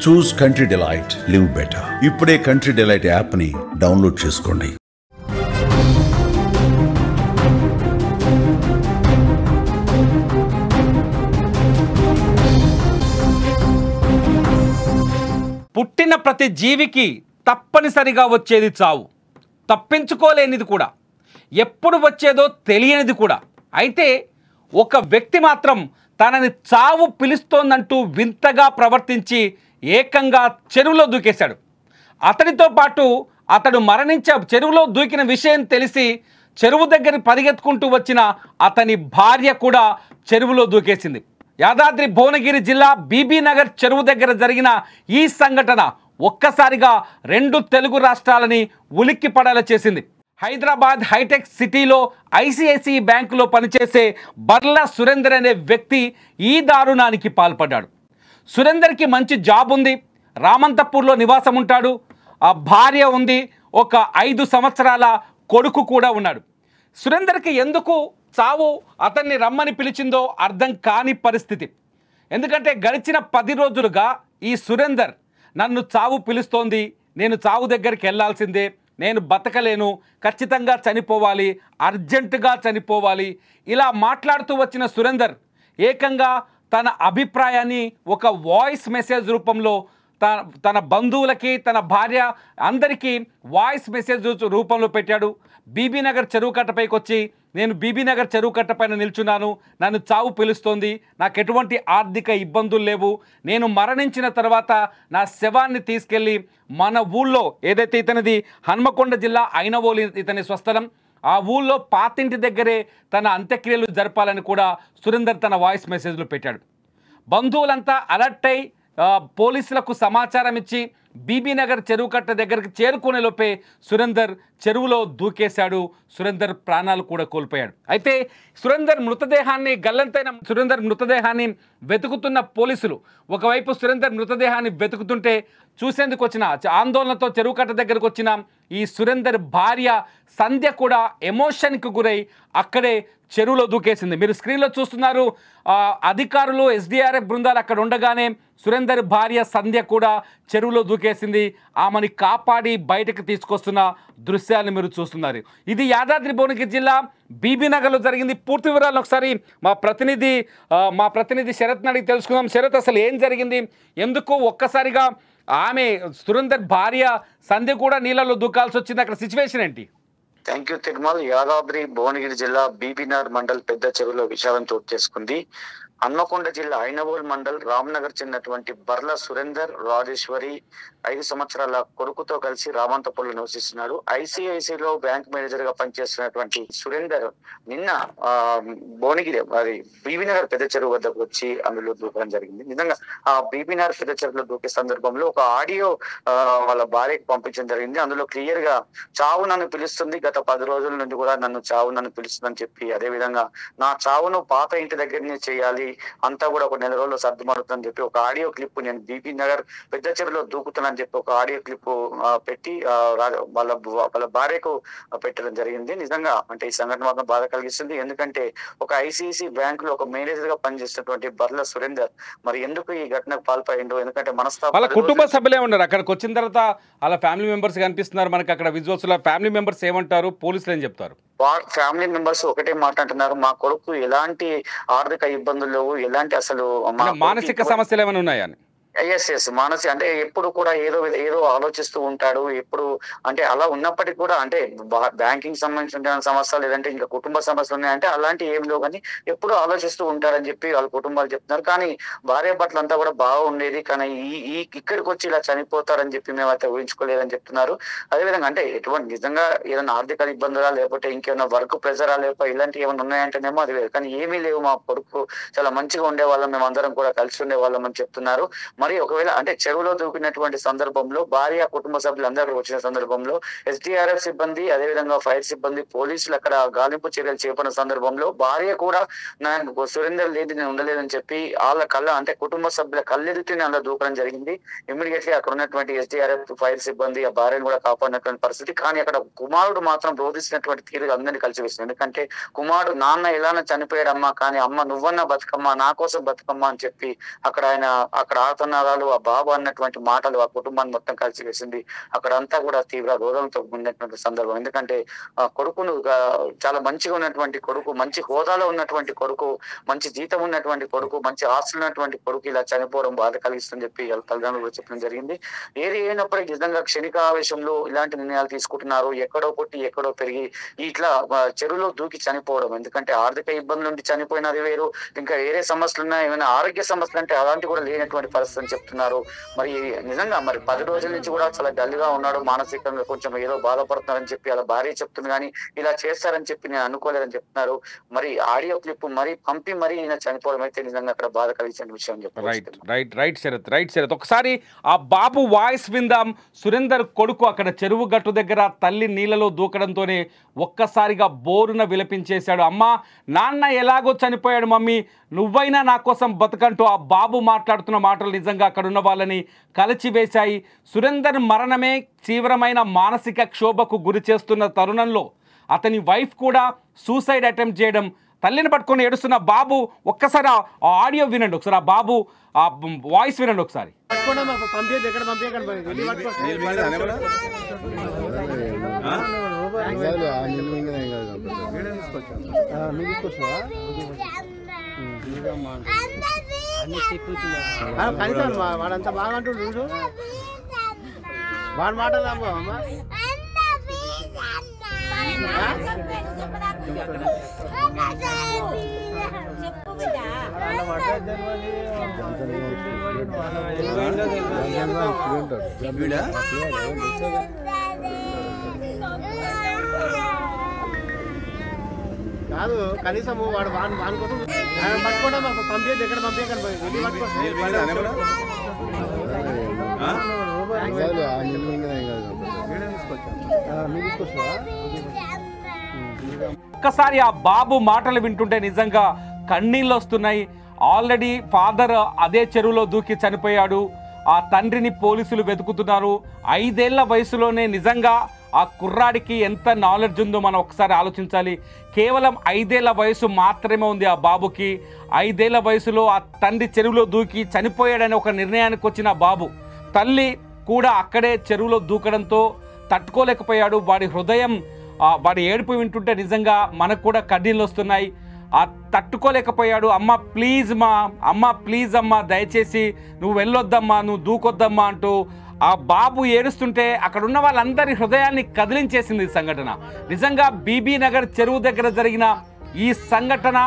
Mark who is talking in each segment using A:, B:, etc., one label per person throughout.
A: చూస్ country delight, live better. ఇప్పుడే country delight app ని download చేసుకోండి.
B: పుట్టిన ప్రతి జీవికి తప్పనిసరిగా వచ్చేది చావు, తప్పించుకోలేనిది కూడా, ఎప్పుడు వచ్చేదో తెలియనిది కూడా. అయితే ఒక వ్యక్తి మాత్రం తనని చావు పిలుస్తోందంటూ వింతగా ప్రవర్తించి ఏకంగా చెరువులో దూకేశాడు. అతడితో పాటు అతడు చెరువులో దూకిన విషయం తెలిసి చెరువు దగ్గర పరిగెత్తుకుంటూ వచ్చిన అతని భార్య కూడా చెరువులో దూకేసింది. యాదాద్రి భువనగిరి జిల్లా బీబీ నగర్ చెరువు దగ్గర జరిగిన ఈ సంఘటన ఒక్కసారిగా 2 తెలుగు రాష్ట్రాలని ఉలిక్కి పడేలా చేసింది. హైదరాబాద్ హైటెక్ సిటీలో ఐసిఐసిఐ బ్యాంకులో పనిచేసే బర్ల సురేందర్ అనే వ్యక్తి ఈ దారుణానికి పాల్పడ్డాడు. సురేందర్కి మంచి జాబ్ ఉంది, రామంతపూర్లో నివాసం ఉంటాడు, ఆ భార్య ఉంది, ఒక 5 సంవత్సరాల కొడుకు కూడా ఉన్నాడు. సురేందర్కి ఎందుకు చావు అతన్ని రమ్మని పిలిచిందో అర్థం కాని పరిస్థితి. ఎందుకంటే గడిచిన 10 రోజులుగా ఈ సురేందర్ నన్ను చావు పిలుస్తోంది, నేను చావు దగ్గరికి వెళ్ళాల్సిందే, నేను బతకలేను, ఖచ్చితంగా చనిపోవాలి, అర్జెంటుగా చనిపోవాలి, ఇలా మాట్లాడుతూ వచ్చిన సురేందర్ ఏకంగా తన అభిప్రాయాన్ని ఒక వాయిస్ మెసేజ్ రూపంలో తన బంధువులకి, తన భార్య అందరికీ వాయిస్ మెసేజ్ రూపంలో పెట్టాడు. బీబీ నగర్ చెరువు కట్టపైకి వచ్చి, నేను బీబీ నగర్ చెరువు కట్టపైన నిల్చున్నాను, నన్ను చావు పిలుస్తోంది, నాకు ఎటువంటి ఆర్థిక ఇబ్బందులు లేవు, నేను మరణించిన తర్వాత నా శవాన్ని తీసుకెళ్ళి మన ఊళ్ళో, ఏదైతే ఇతనిది హన్మకొండ జిల్లా ఐనవోలు ఇతని స్వస్థలం, ఆ ఊళ్ళో పాతింటి దగ్గరే తన అంత్యక్రియలు జరపాలని కూడా సురేందర్ తన వాయిస్ మెసేజ్లో పెట్టాడు. బంధువులంతా అలర్ట్ అయి పోలీసులకు సమాచారం ఇచ్చి బీబీ నగర్ చెరువు కట్ట దగ్గరికి చేరుకునే లోపే సురేందర్ చెరువులో దూకేశాడు. సురేందర్ ప్రాణాలు కూడా కోల్పోయాడు. అయితే గల్లంతైన సురేందర్ మృతదేహాన్ని వెతుకుతున్న పోలీసులు ఒకవైపు సురేందర్ మృతదేహాన్ని వెతుకుతుంటే చూసేందుకు వచ్చిన ఆందోళనతో చెరువు కట్ట దగ్గరకు వచ్చిన ఈ సురేందర్ భార్య సంధ్య కూడా ఎమోషన్కి గురై అక్కడే చెరువులో దూకేసింది. మీరు స్క్రీన్లో చూస్తున్నారు, అధికారులు ఎస్డిఆర్ఎఫ్ బృందాలు అక్కడ ఉండగానే సురేందర్ భార్య సంధ్య కూడా చెరువులో దూకేసింది. ఆమెని కాపాడి బయటకు తీసుకొస్తున్న దృశ్యాలను మీరు చూస్తున్నారు. ఇది యాదాద్రి భువనగిరి జిల్లా బీబీ నగర్లో జరిగింది. పూర్తి వివరాలను ఒకసారి మా ప్రతినిధి శరత్ అడిగి తెలుసుకుందాం. శరత్, అసలు ఏం జరిగింది, ఎందుకు ఒక్కసారిగా సురేందర్ భార్య సంధ్య కూడా నీళ్ళలో దూకాల్సి వచ్చింది, అక్కడ సిచ్యువేషన్ ఏంటి?
C: Thank you Thirumal. యాదాద్రి భువనగిరి జిల్లా బీబీనగర్ మండల్ పెద్ద చెరువులో విషాదం చోటు చేసుకుంది. హన్మకొండ జిల్లా ఐనవోల్ మండల్ రామ్నగర్ చెందినటువంటి బర్ల సురేందర్ రాజేశ్వరి 5 సంవత్సరాల కొడుకుతో కలిసి రామంతపూర్లో నివసిస్తున్నాడు. ఐసిఐసిలో బ్యాంక్ మేనేజర్ గా పనిచేస్తున్నటువంటి సురేందర్ నిన్న భువనగిరి బీబీనగర్ పెద్ద చెరువు వద్దకు వచ్చి అందులో దూకడం జరిగింది. నిజంగా ఆ బీబీనగర్ పెద్ద చెరువులో దూకే సందర్భంలో ఒక ఆడియో వాళ్ళ భార్యకు పంపించడం జరిగింది. అందులో క్లియర్ గా చావు నన్ను పిలుస్తుంది, గత 10 రోజుల నుండి కూడా చావు పిలుస్తుందని చెప్పి, అదే విధంగా నా చావును పాత ఇంటి దగ్గరనే చేయాలి, అంతా కూడా ఒక 1 నెల రోజుల్లో సర్దుమారుతుందని చెప్పి ఒక ఆడియో క్లిప్, నేను బీబీ నగర్ పెద్ద చెరువులో దూకుతానని చెప్పి ఒక ఆడియో క్లిప్ పెట్టి వాళ్ళ భార్యకు పెట్టడం జరిగింది. నిజంగా అంటే ఈ సంఘటన మాత్రం బాధ కలిగిస్తుంది. ఎందుకంటే ఒక ఐసిఐసిఐ బ్యాంక్ లో ఒక మేనేజర్ గా పనిచేసినటువంటి బర్ల సురేందర్ మరి ఎందుకు ఈ ఘటనకు పాల్పడిండు, ఎందుకంటే
B: వాళ్ళ కుటుంబ సభ్యులే ఉన్నారు అక్కడికి వచ్చిన తర్వాత, వాళ్ళ ఫ్యామిలీ మెంబర్స్ కనిపిస్తున్నారు మనకి అక్కడ విజువల్స్ లో. ఫ్యామిలీ మెంబర్స్ ఏమంటారు, పోలీసులు ఏం చెప్తారు?
C: ఫ్యామిలీ మెంబర్స్ ఒకటే మాట అంటున్నారు, మా కొడుకు ఎలాంటి ఆర్థిక ఇబ్బందులు లేవు, ఎలాంటి అసలు
B: మానసిక సమస్యలు ఏమైనా ఉన్నాయని.
C: ఎస్ మానసి అంటే ఎప్పుడు కూడా ఏదో ఆలోచిస్తూ ఉంటాడు. ఎప్పుడు అంటే అలా ఉన్నప్పటికీ కూడా అంటే బ్యాంకింగ్ సంబంధించిన సమస్యలు లేదంటే ఇంకా కుటుంబ సమస్యలు ఉన్నాయంటే అలాంటి ఏం లేవు, కానీ ఎప్పుడు ఆలోచిస్తూ ఉంటారని చెప్పి వాళ్ళ కుటుంబాలు చెప్తున్నారు. కానీ భార్య భర్తలు అంతా కూడా బాగుండేది, కానీ ఇక్కడికి వచ్చి ఇలా చనిపోతారని చెప్పి మేమైతే ఊహించుకోలేదని చెప్తున్నారు. అదేవిధంగా అంటే ఎటువంటి నిజంగా ఏదైనా ఆర్థిక ఇబ్బందులా లేకపోతే ఇంకేమైనా వర్క్ ప్రెజరా లేకపోతే ఇలాంటివి ఏమైనా ఉన్నాయంటేనేమో అది లేదు, కానీ ఏమీ లేవు, మా కొడుకు చాలా మంచిగా ఉండేవాళ్ళం, మేము అందరం కూడా కలిసి ఉండేవాళ్ళం అని చెప్తున్నారు. మరి ఒకవేళ అంటే చెరువులో దూకినటువంటి సందర్భంలో భార్య కుటుంబ సభ్యులు అందరూ వచ్చిన సందర్భంలో ఎస్డిఆర్ఎఫ్ సిబ్బంది, అదేవిధంగా ఫైర్ సిబ్బంది, పోలీసులు అక్కడ గాలింపు చర్యలు చేపట్టిన సందర్భంలో భార్య కూడా నాకు సురేందర్ లేదు, నేను ఉండలేదని చెప్పి వాళ్ళ అంటే కుటుంబ సభ్యుల కళ్ళెదుటిని అలా దూకడం జరిగింది. ఇమ్మీడియట్లీ అక్కడ ఉన్నటువంటి ఎస్డిఆర్ఎఫ్ ఫైర్ సిబ్బంది ఆ భార్యను కూడా కాపాడినటువంటి పరిస్థితి. కానీ అక్కడ కుమారుడు మాత్రం రోధిస్తున్నటువంటి తీరు అందరినీ కలిసి వేసింది. ఎందుకంటే కుమారుడు నాన్న ఎలానో చనిపోయాడమ్మా, కానీ అమ్మ నువ్వన్నా బతుకమ్మా, నా కోసం బతుకమ్మా అని చెప్పి అక్కడ ఆయన ఆడుతున్న ఆర్తనాదాలు, ఆ బాబు అన్నటువంటి మాటలు ఆ కుటుంబాన్ని మొత్తం కలిసి వేసింది. అక్కడంతా కూడా తీవ్ర రోదనతో ఉన్నటువంటి సందర్భం. ఎందుకంటే ఆ కొడుకును చాలా మంచిగా ఉన్నటువంటి కొడుకు, మంచి హోదాలో ఉన్నటువంటి కొడుకు, మంచి జీతం ఉన్నటువంటి కొడుకు, మంచి ఆస్తులు ఉన్నటువంటి కొడుకు ఇలా చనిపోవడం బాధ కలిగిస్తుందని చెప్పి వాళ్ళ తల్లిదండ్రులు కూడా చెప్పడం జరిగింది. ఏది అయినప్పటికీ నిజంగా క్షణిక ఆవేశంలో ఇలాంటి నిర్ణయాలు తీసుకుంటున్నారు. ఎక్కడో పుట్టి ఎక్కడో పెరిగి ఇట్లా చెరువులో దూకి చనిపోవడం. ఎందుకంటే ఆర్థిక ఇబ్బందుల నుండి చనిపోయినది వేరు, ఇంకా వేరే సమస్యలు ఉన్నాయి, ఏమైనా ఆరోగ్య సమస్యలు అంటే అలాంటి కూడా లేనటువంటి పరిస్థితి అని చెప్తున్నారు. మరి నిజంగా మరి 10 రోజుల నుంచి కూడా చాలా డల్ గా ఉన్నాడు, మానసికంగా కొంచెం ఏదో బాధపడుతున్నారని చెప్పి అలా భార్య చెప్తుంది. కానీ ఇలా చేస్తారని చెప్పి నేను అనుకోలేదని చెప్తున్నారు. మరి ఆడియో క్లిప్ మరి పంపి మరి ఈయన చనిపోవడం అయితే నిజంగా అక్కడ బాధ కలిగించిన విషయం చెప్పారు.
B: రైట్ శరత్ ఒకసారి ఆ బాబు వాయిస్ విందాం. సురేందర్ కొడుకు అక్కడ చెరువు గట్టు దగ్గర తల్లి నీళ్ళలో దూకడంతోనే ఒక్కసారిగా బోరున విలపించేశాడు. అమ్మా నాన్న ఎలాగో చనిపోయాడు మమ్మీ, నువ్వైనా నా కోసం బతకంటూ ఆ బాబు మాట్లాడుతున్న మాటలు నిజంగా అక్కడ ఉన్న వాళ్ళని కలిచివేశాయి. సురేందర్ మరణమే తీవ్రమైన మానసిక క్షోభకు గురి చేస్తున్న తరుణంలో అతని వైఫ్ కూడా సూసైడ్ అటెంప్ట్ చేయడం, తల్లిని పట్టుకొని ఏడుస్తున్న బాబు ఒక్కసారి ఆ ఆడియో వినండి, ఒకసారి ఆ బాబు ఆ వాయిస్ వినండి ఒకసారి.
D: వాడంతా బాగా అంటుండు, వాడి మాటలు అమ్మా కాదు కనీసం వాడు వాని కోసం పట్టుకోవడం పంపేది, ఎక్కడ పంపేయకండి వెళ్ళి పట్టుకోండి.
B: ఒక్కసారి ఆ బాబు మాటలు వింటుంటే నిజంగా కన్నీళ్ళు వస్తున్నాయి. ఆల్రెడీ ఫాదర్ అదే చెరువులో దూకి చనిపోయాడు. ఆ తండ్రిని పోలీసులు వెతుకుతున్నారు. 5 ఏళ్ల వయసులోనే నిజంగా ఆ కుర్రాడికి ఎంత నాలెడ్జ్ ఉందో మనం ఒకసారి ఆలోచించాలి. కేవలం 5 ఏళ్ల వయసు మాత్రమే ఉంది ఆ బాబుకి. 5 ఏళ్ల వయసులో ఆ తండ్రి చెరువులో దూకి చనిపోయాడని ఒక నిర్ణయానికి వచ్చిన బాబు, తల్లి కూడా అక్కడే చెరువులో దూకడంతో తట్టుకోలేకపోయాడు. వాడి హృదయం, వాడి ఏడుపు వింటుంటే నిజంగా మనకు కూడా కన్నీళ్ళు వస్తున్నాయి. తట్టుకోలేకపోయాడు. అమ్మ ప్లీజ్ అమ్మ దయచేసి నువ్వు వెళ్ళొద్దమ్మా, నువ్వు దూకొద్దమ్మా అంటూ ఆ బాబు ఏడుస్తుంటే అక్కడున్న వాళ్ళందరి హృదయాన్ని కదిలించేసింది ఈ సంఘటన. నిజంగా బీబీ నగర్ చెరువు దగ్గర జరిగిన ఈ సంఘటన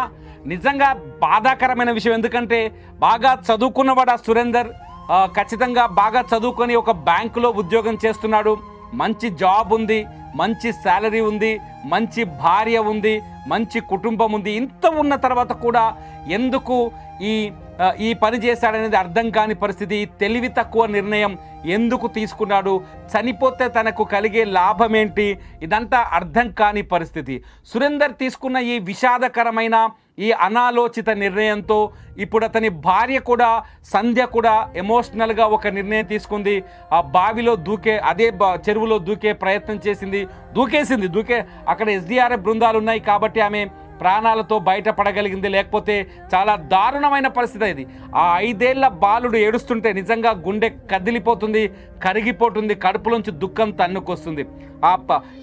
B: నిజంగా బాధాకరమైన విషయం. ఎందుకంటే బాగా చదువుకున్నవాడు ఆ సురేందర్, ఖచ్చితంగా బాగా చదువుకొని ఒక బ్యాంకులో ఉద్యోగం చేస్తున్నాడు, మంచి జాబ్ ఉంది, మంచి శాలరీ ఉంది, మంచి భార్య ఉంది, మంచి కుటుంబం ఉంది. ఇంత ఉన్న తర్వాత కూడా ఎందుకు ఈ పని చేశాడనేది అర్థం కాని పరిస్థితి. తెలివి తక్కువ నిర్ణయం ఎందుకు తీసుకున్నాడు, చనిపోతే తనకు కలిగే లాభం ఏంటి, ఇదంతా అర్థం కాని పరిస్థితి. సురేందర్ తీసుకున్న ఈ విషాదకరమైన ఈ అనాలోచిత నిర్ణయంతో ఇప్పుడు అతని భార్య కూడా, సంధ్య కూడా ఎమోషనల్గా ఒక నిర్ణయం తీసుకుంది. ఆ బావిలో అదే చెరువులో దూకే ప్రయత్నం చేసింది, దూకే అక్కడ SDRF బృందాలు ఉన్నాయి కాబట్టి ఆమె ప్రాణాలతో బయటపడగలిగింది. లేకపోతే చాలా దారుణమైన పరిస్థితి ఇది. ఆ 5 ఏళ్ల బాలుడు ఏడుస్తుంటే నిజంగా గుండె కదిలిపోతుంది, కరిగిపోతుంది, కడుపులోంచి దుఃఖం తన్నుకొస్తుంది.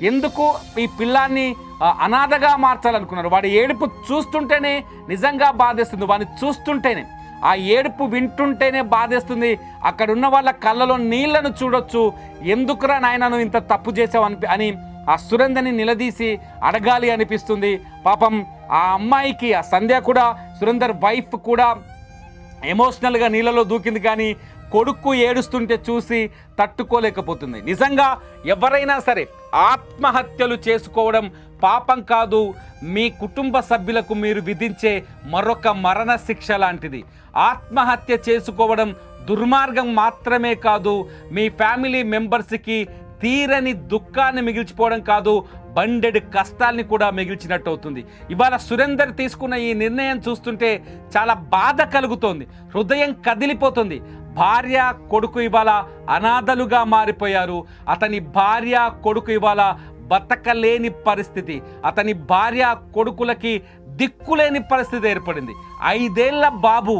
B: ఎందుకు ఈ పిల్లాన్ని అనాథగా మార్చాలనుకున్నారు? వాడి ఏడుపు చూస్తుంటేనే నిజంగా బాధేస్తుంది, వాడిని చూస్తుంటేనే, ఆ ఏడుపు వింటుంటేనే బాధేస్తుంది. అక్కడ ఉన్న వాళ్ళ కళ్ళలో నీళ్లను చూడొచ్చు. ఎందుకురా నాయనను ఇంత తప్పు చేసావు అని ఆ సురేందర్ని నిలదీసి అడగాలి అనిపిస్తుంది. పాపం ఆ అమ్మాయికి, ఆ సంధ్య కూడా, సురేందర్ వైఫ్ కూడా ఎమోషనల్గా నీళ్ళలో దూకింది. కానీ కొడుకు ఏడుస్తుంటే చూసి తట్టుకోలేకపోతుంది. నిజంగా ఎవరైనా సరే ఆత్మహత్యలు చేసుకోవడం పాపం కాదు, మీ కుటుంబ సభ్యులకు మీరు విధించే మరొక మరణ శిక్ష లాంటిది. ఆత్మహత్య చేసుకోవడం దుర్మార్గం మాత్రమే కాదు, మీ ఫ్యామిలీ మెంబర్స్కి తీరని దుఃఖాన్ని మిగిల్చిపోవడం కాదు, బండెడు కష్టాల్ని కూడా మిగిల్చినట్టు అవుతుంది. ఇవాళ సురేందర్ తీసుకున్న ఈ నిర్ణయం చూస్తుంటే చాలా బాధ కలుగుతోంది, హృదయం కదిలిపోతుంది. భార్య కొడుకు ఇవాళ అనాథలుగా మారిపోయారు. అతని భార్య కొడుకు ఇవాళ బతకలేని పరిస్థితి, అతని భార్య కొడుకులకి దిక్కులేని పరిస్థితి ఏర్పడింది. 5 ఏళ్ల బాబు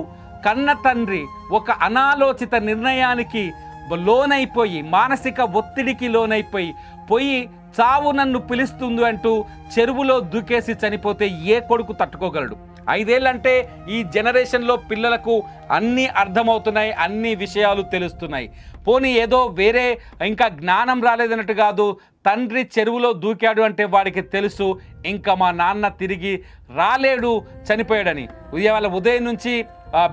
B: కన్న తండ్రి ఒక అనాలోచిత నిర్ణయానికి లోనైపోయి, మానసిక ఒత్తిడికి లోనైపోయి చావు నన్ను పిలుస్తుంది అంటూ చెరువులో దూకేసి చనిపోతే ఏ కొడుకు తట్టుకోగలడు? 5 ఏళ్ళంటే ఈ జనరేషన్లో పిల్లలకు అన్నీ అర్థమవుతున్నాయి, అన్ని విషయాలు తెలుస్తున్నాయి. పోనీ ఏదో వేరే ఇంకా జ్ఞానం రాలేదన్నట్టు కాదు, తండ్రి చెరువులో దూకాడు అంటే వాడికి తెలుసు ఇంకా మా నాన్న తిరిగి రాలేడు, చనిపోయాడని. ఇవాళ ఉదయం నుంచి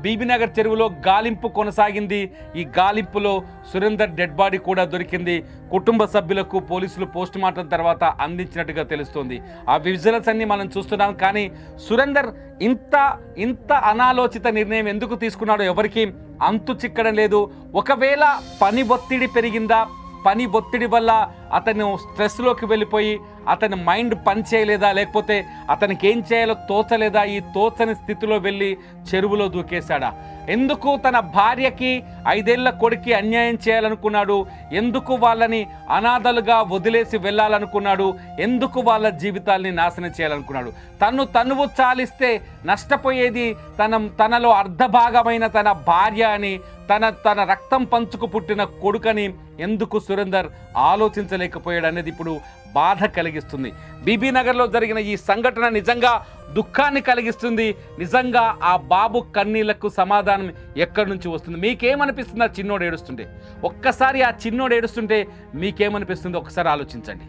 B: బీబీనగర్ చెరువులో గాలింపు కొనసాగింది. ఈ గాలింపులో సురేందర్ డెడ్ బాడీ కూడా దొరికింది. కుటుంబ సభ్యులకు పోలీసులు పోస్ట్ మార్టం తర్వాత అందించినట్టుగా తెలుస్తోంది. ఆ విజువల్స్ అన్ని మనం చూస్తున్నాం. కానీ సురేందర్ ఇంత అనాలోచిత నిర్ణయం ఎందుకు తీసుకున్నాడో ఎవరికి అంతు చిక్కడం లేదు. ఒకవేళ పని ఒత్తిడి పెరిగిందా, పని ఒత్తిడి వల్ల అతను స్ట్రెస్లోకి వెళ్ళిపోయి అతని మైండ్ పని చేయలేదా, లేకపోతే అతనికి ఏం చేయాలో తోచలేదా, ఈ తోచని స్థితిలో వెళ్ళి చెరువులో దూకేశాడా? ఎందుకు తన భార్యకి 5 ఏళ్ల కొడుక్కి అన్యాయం చేయాలనుకున్నాడు? ఎందుకు వాళ్ళని అనాథలుగా వదిలేసి వెళ్ళాలనుకున్నాడు? ఎందుకు వాళ్ళ జీవితాల్ని నాశనం చేయాలనుకున్నాడు? తనువు చాలిస్తే నష్టపోయేది తనలో అర్ధభాగమైన తన భార్య అని, తన రక్తం పంచుకు పుట్టిన కొడుకని ఎందుకు సురేందర్ ఆలోచించలేకపోయాడు అనేది ఇప్పుడు బాధ కలిగిస్తుంది. బీబీనగర్లో జరిగిన ఈ సంఘటన నిజంగా దుఃఖాన్ని కలిగిస్తుంది. నిజంగా ఆ బాబు కన్నీళ్లకు సమాధానం ఎక్కడి నుంచి వస్తుంది? మీకేమనిపిస్తుంది ఆ చిన్నోడు ఏడుస్తుంటే? ఒక్కసారి ఆ చిన్నోడు ఏడుస్తుంటే మీకేమనిపిస్తుందో ఒకసారి ఆలోచించండి.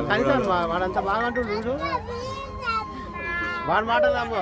D: కనీసం వాడంతా బాగా అంటుండు, వాడి మాట నమ్మ